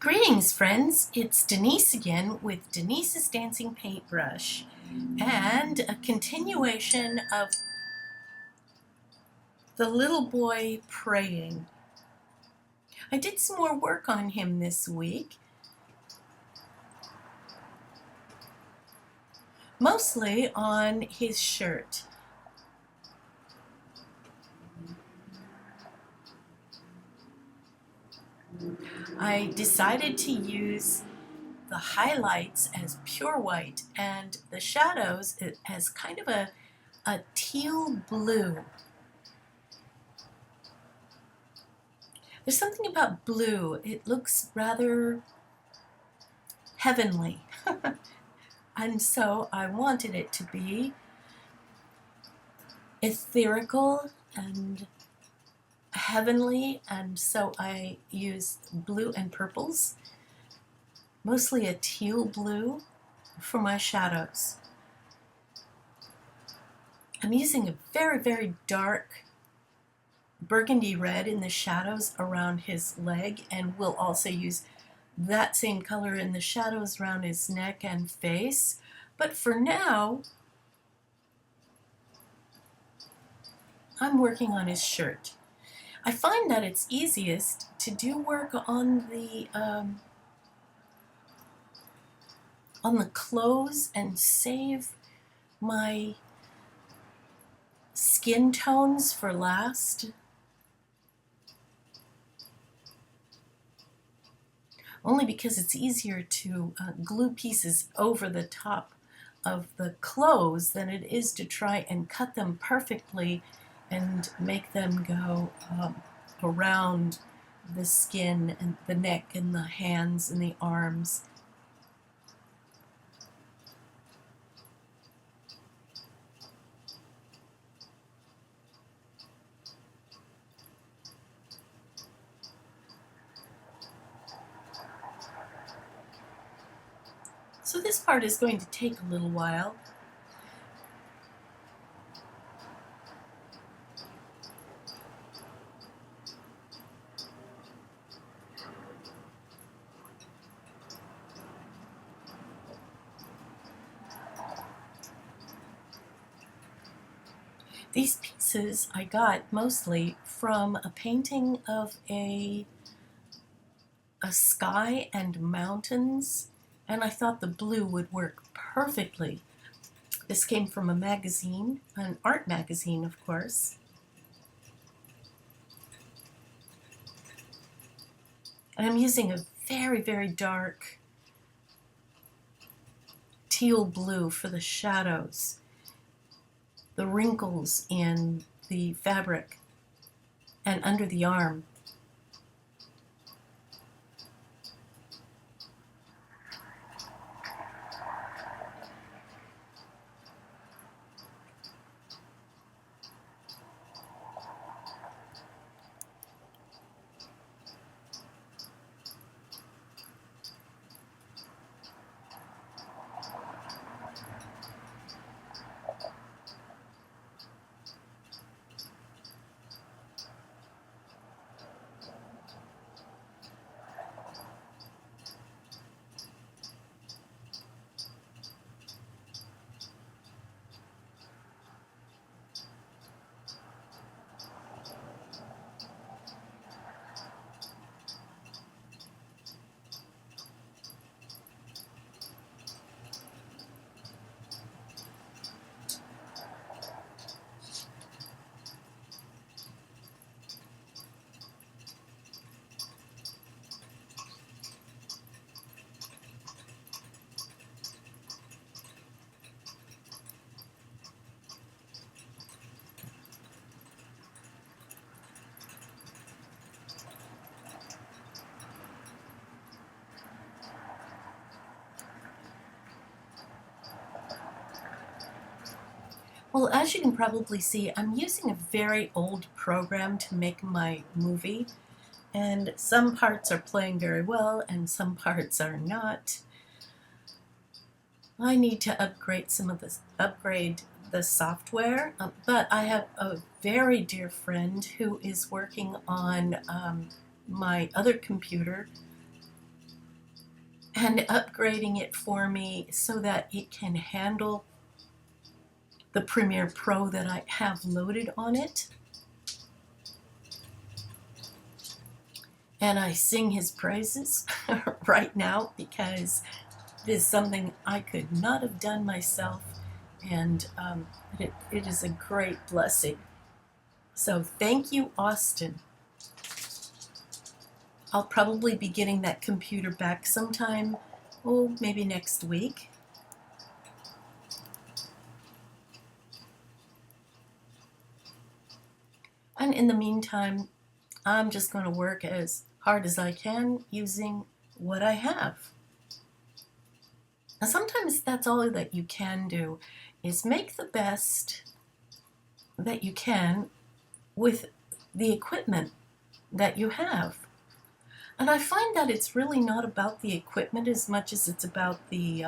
Greetings, friends. It's Denise again with Denise's Dancing Paintbrush and a continuation of the little boy praying. I did some more work on him this week, mostly on his shirt. I decided to use the highlights as pure white and the shadows as kind of a teal blue. There's something about blue. It looks rather heavenly. And so I wanted it to be ethereal and heavenly, and so I used blue and purples, mostly a teal blue, for my shadows. I'm using a very dark burgundy red in the shadows around his leg, and we'll also use that same color in the shadows around his neck and face. But for now, I'm working on his shirt. I find that it's easiest to do work on the clothes and save my skin tones for last. Only because it's easier to glue pieces over the top of the clothes than it is to try and cut them perfectly and make them go around the skin and the neck and the hands and the arms. So this part is going to take a little while. These pieces I got mostly from a painting of a sky and mountains, and I thought the blue would work perfectly. This came from a magazine, an art magazine, of course. And I'm using a very dark teal blue for the shadows, the wrinkles in the fabric, and under the arm. Well, as you can probably see, I'm using a very old program to make my movie, and some parts are playing very well and some parts are not. I need to upgrade the software, but I have a very dear friend who is working on my other computer and upgrading it for me so that it can handle the Premiere Pro that I have loaded on it. And I sing his praises right now because it is something I could not have done myself, and it is a great blessing. So thank you, Austin. I'll probably be getting that computer back sometime, oh, maybe next week. And in the meantime, I'm just going to work as hard as I can using what I have. Now, sometimes that's all that you can do, is make the best that you can with the equipment that you have. And I find that it's really not about the equipment as much as it's about the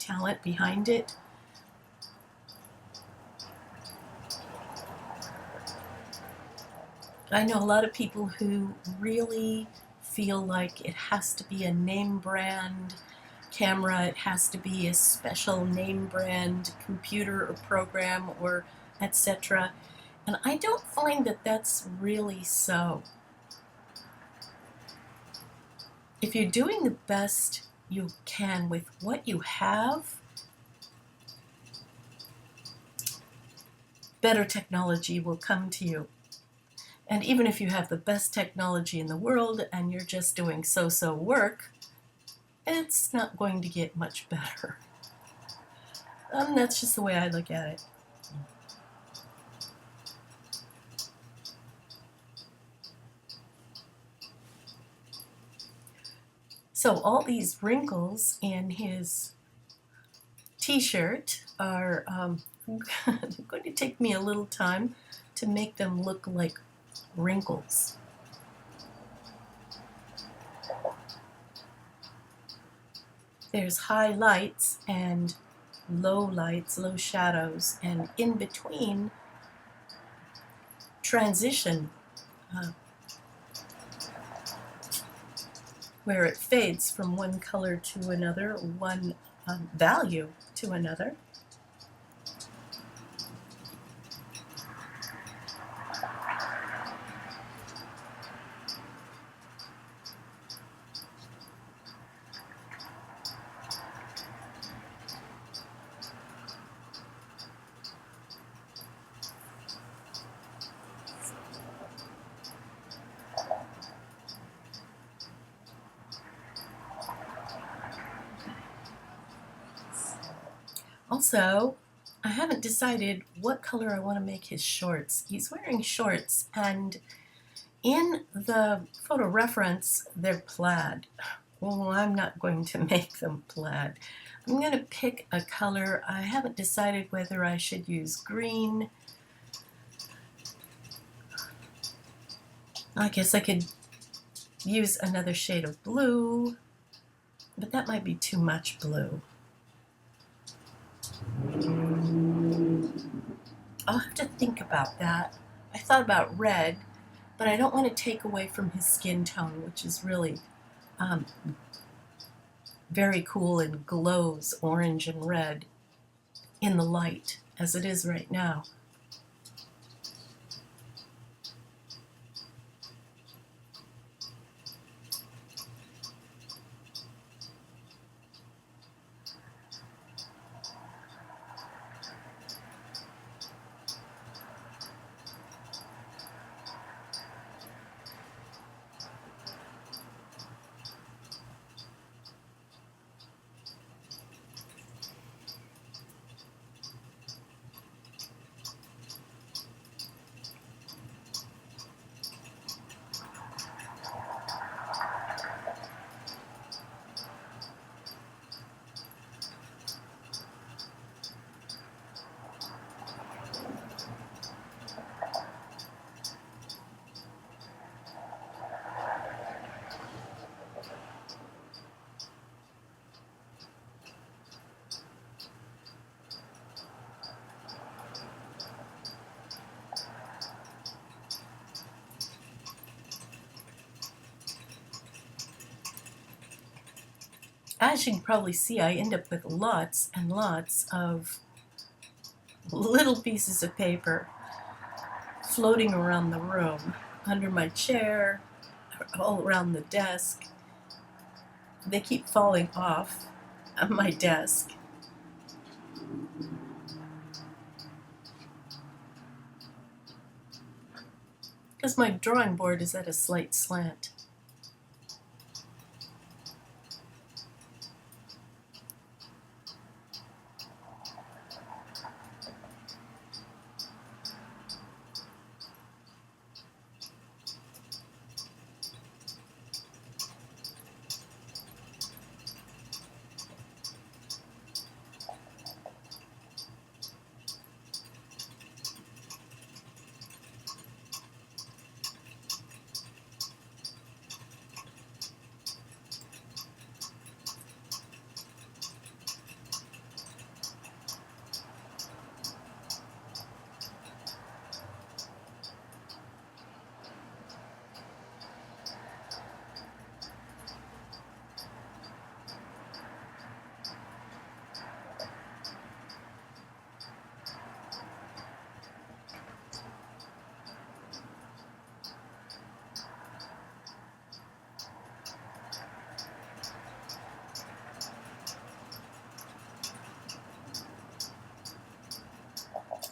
talent behind it. I know a lot of people who really feel like it has to be a name brand camera, it has to be a special name brand computer or program or etc. And I don't find that that's really so. If you're doing the best you can with what you have, better technology will come to you. And even if you have the best technology in the world and you're just doing so-so work, it's not going to get much better. That's just the way I look at it. So all these wrinkles in his t-shirt are going to take me a little time to make them look like wrinkles. There's highlights and low lights, low shadows, and in between transition where it fades from one color to another, one value to another. Also, I haven't decided what color I want to make his shorts. He's wearing shorts, and in the photo reference, they're plaid. Well, I'm not going to make them plaid. I'm going to pick a color. I haven't decided whether I should use green. I guess I could use another shade of blue, but that might be too much blue. I'll have to think about that. I thought about red, but I don't want to take away from his skin tone, which is really very cool and glows orange and red in the light, as it is right now. As you can probably see, I end up with lots and lots of little pieces of paper floating around the room, under my chair, all around the desk. They keep falling off of my desk. Because my drawing board is at a slight slant.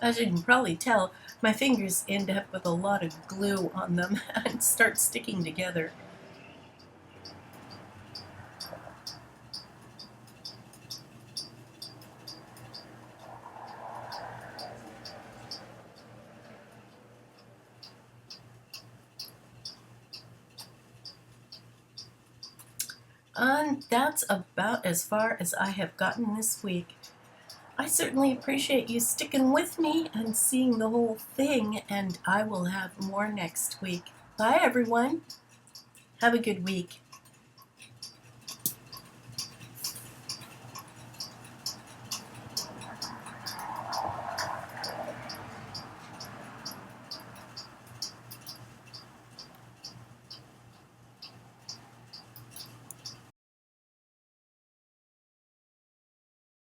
As you can probably tell, my fingers end up with a lot of glue on them and start sticking together. And that's about as far as I have gotten this week. I certainly appreciate you sticking with me and seeing the whole thing, and I will have more next week. Bye, everyone. Have a good week.